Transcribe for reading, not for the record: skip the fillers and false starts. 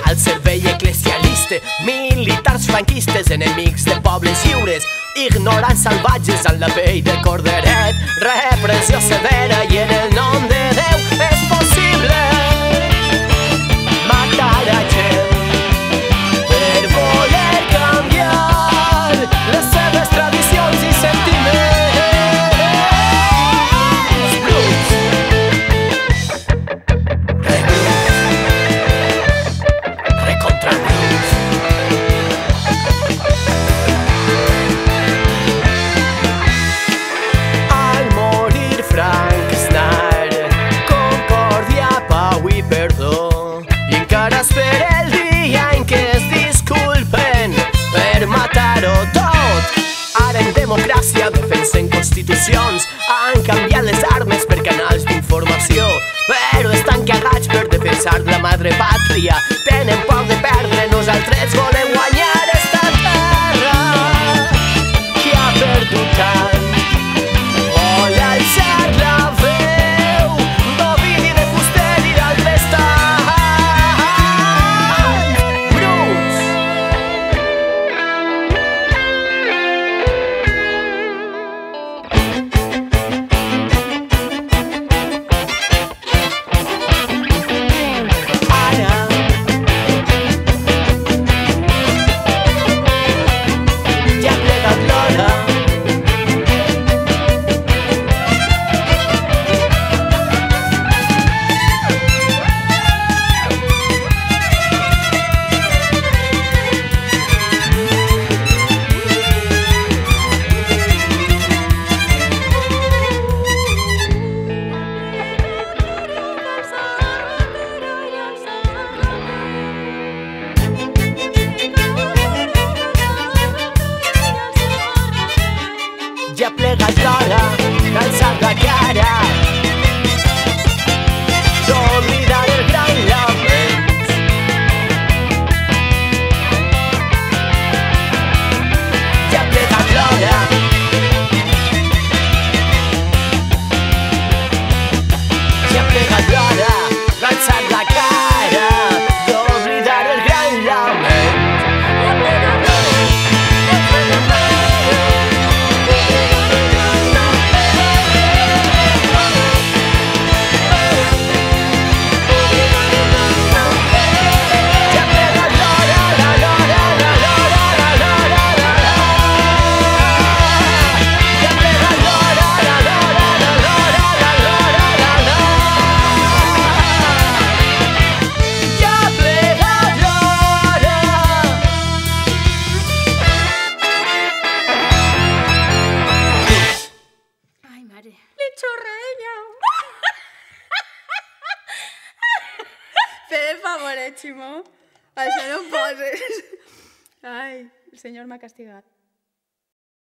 Al servei eclesialista, militars franquistes, enemics de pobles lliures, ignorants salvatges amb la pell de corderet, repressió severa i en el nom de Déu és possible matar a gent per voler canviar les seves tradicions i sentiments. Democràcia, defensen constitucions, han canviat les armes per canals d'informació, però estan cagats per defensar la madre pàtria, tenen por de perdre, nosaltres volem guanyar esta terra que ha perdut tant, vol alçar la veu d'Ovidi, de Fuster i d'altres tants. Bruts! Ja ha plegat l'hora d'alçar la cara, d'oblidar el gran lament. Ja ha plegat l'hora, ja ha plegat l'hora d'alçar la cara, d'oblidar el gran lament. Fes el favor, Ximo. Això no ho poses. Ai, el senyor m'ha castigat.